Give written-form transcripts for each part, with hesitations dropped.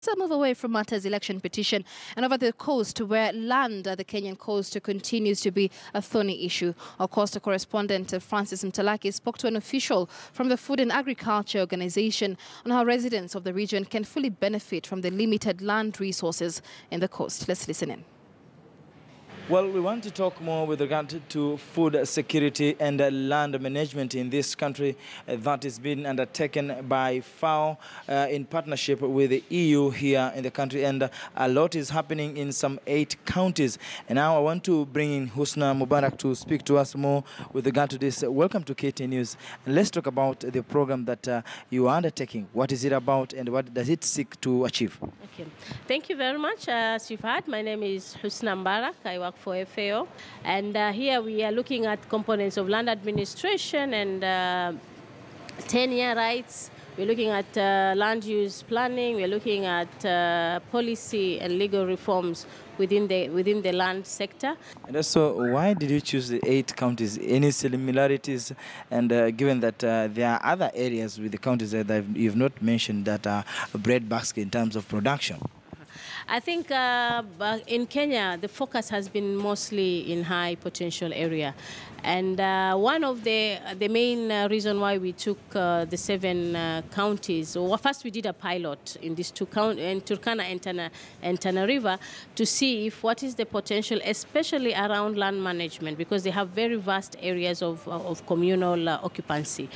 So move away from Martha's election petition and over the coast where land at the Kenyan coast continues to be a thorny issue. Our coastal correspondent Francis Mtalaki spoke to an official from the Food and Agriculture Organization on how residents of the region can fully benefit from the limited land resources in the coast. Let's listen in. Well, we want to talk more with regard to food security and land management in this country that is being undertaken by FAO in partnership with the EU here in the country. And a lot is happening in some 8 counties. And now I want to bring in Husna Mubarak to speak to us more with regard to this. Welcome to KT News. And let's talk about the program that you are undertaking. What is it about and what does it seek to achieve? Okay. Thank you very much, Sifat. My name is Husna Mubarak. I work for FAO, and here we are looking at components of land administration and tenure rights. We're looking at land use planning. We're looking at policy and legal reforms within the land sector. And also, why did you choose the 8 counties? Any similarities? And given that there are other areas with the counties that you've not mentioned that are a breadbasket in terms of production. I think in Kenya, the focus has been mostly in high potential area. And one of the main reason why we took the 7 counties, well, first we did a pilot in these 2 counties, in Turkana and Tana River, to see if what is the potential, especially around land management, because they have very vast areas of communal occupancy.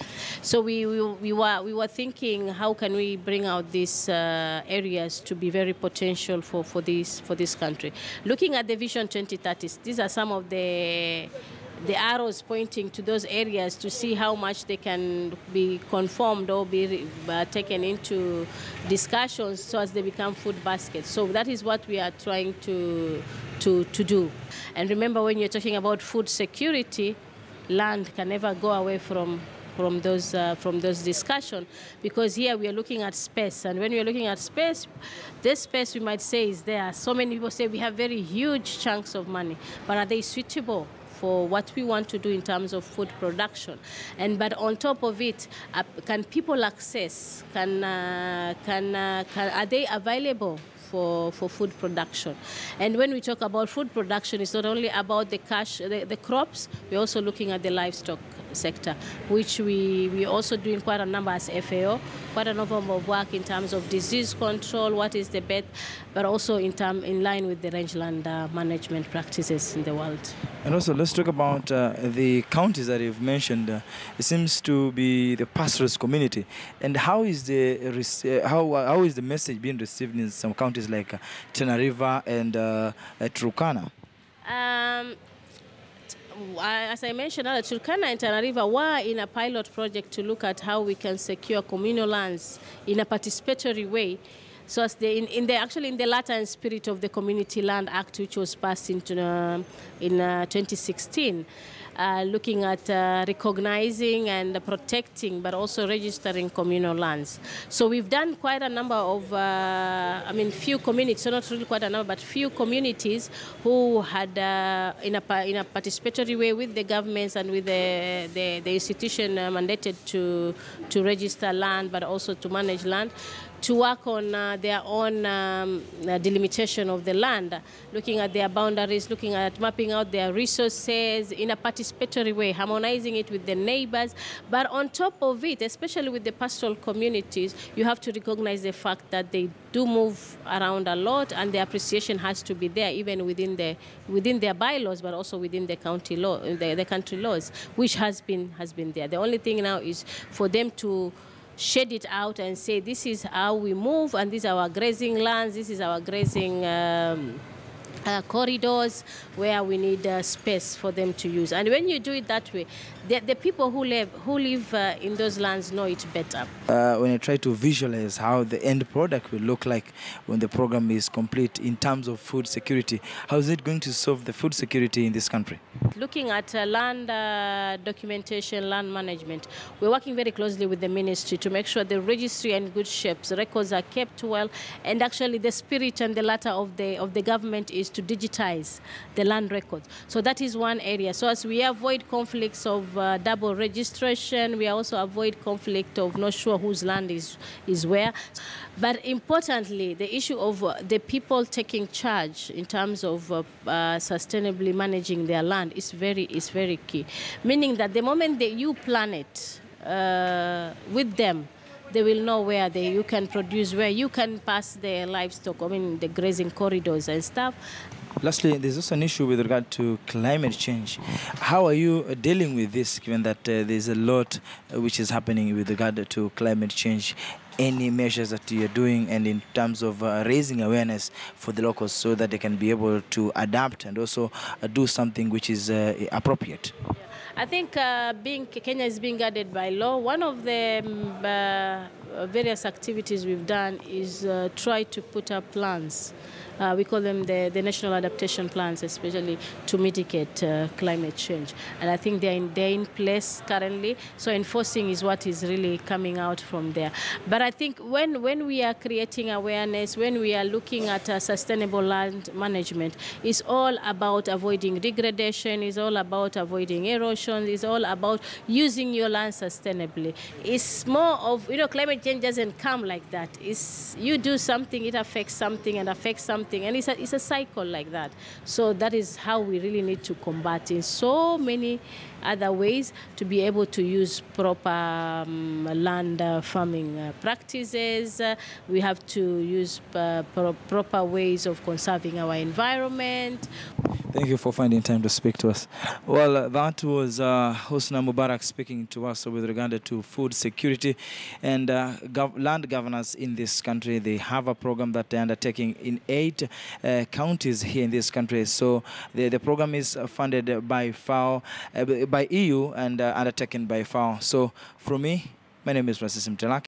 So we were thinking, how can we bring out these areas to be very potential for this country? Looking at the Vision 2030, these are some of the arrows pointing to those areas to see how much they can be conformed or be taken into discussions so as they become food baskets. So that is what we are trying to do. And remember, when you're talking about food security, land can never go away from those discussions, because here we are looking at space, and when we are looking at space, this space we might say is there. So many people say we have very huge chunks of money, but are they suitable for what we want to do in terms of food production? But on top of it, can people access? Are they available for food production? And when we talk about food production, it's not only about the crops. We're also looking at the livestock sector, which we also doing quite a number as FAO, quite a number of work in terms of disease control, what is the best, but also in line with the rangeland management practices in the world. And also, let's talk about the counties that you've mentioned. It seems to be the pastoralist community. And how is how is the message being received in some counties like Tana River and Turkana? As I mentioned earlier, Turkana and Tana River were in a pilot project to look at how we can secure communal lands in a participatory way. So as actually in the letter and spirit of the Community Land Act, which was passed in 2016, looking at recognizing and protecting, but also registering communal lands. So we've done quite a number of, few communities, so not really quite a number, but few communities who had, in a participatory way with the governments and with the institution mandated to register land, but also to manage land, to work on their own delimitation of the land, looking at their boundaries, looking at mapping out their resources in a participatory way, harmonizing it with the neighbors. But on top of it, especially with the pastoral communities, you have to recognize the fact that they do move around a lot, and the appreciation has to be there, even within their bylaws, but also within the county law, the country laws, which has been there. The only thing now is for them to shed it out and say, this is how we move, and these are our grazing lands, this is our grazing corridors where we need space for them to use. And when you do it that way, the people who live in those lands know it better. When you try to visualize how the end product will look like when the program is complete in terms of food security, how is it going to solve the food security in this country? Looking at land documentation, land management, we're working very closely with the ministry to make sure the registry and good shapes, records are kept well, and actually the spirit and the letter of the government is to digitize the land records. So that is one area. So as we avoid conflicts of double registration. We also avoid conflict of not sure whose land is where. But importantly, the issue of the people taking charge in terms of sustainably managing their land is very key. Meaning that the moment that you plan it with them, they will know where you can produce, where you can pass the livestock, I mean the grazing corridors and stuff. Lastly, there's also an issue with regard to climate change. How are you dealing with this, given that there's a lot which is happening with regard to climate change? Any measures that you're doing, and in terms of raising awareness for the locals so that they can be able to adapt and also do something which is appropriate? I think Kenya is being guided by law. One of the various activities we've done is try to put up plans. We call them the national adaptation plans, especially to mitigate climate change. And I think they're in place currently. So enforcing is what is really coming out from there. But I think when we are creating awareness, when we are looking at sustainable land management, it's all about avoiding degradation, it's all about avoiding erosion, it's all about using your land sustainably. It's more of, climate change doesn't come like that. It's, you do something, it affects something and affects something. And it's a cycle like that. So that is how we really need to combat in so many other ways to be able to use proper land farming practices. We have to use proper ways of conserving our environment. Thank you for finding time to speak to us. Well, that was Husna Mubarak speaking to us with regard to food security and land governance in this country. They have a program that they're undertaking in 8 counties here in this country. So the program is funded by FAO, by EU, and undertaken by FAO. So from me, my name is Francis Mtelaki.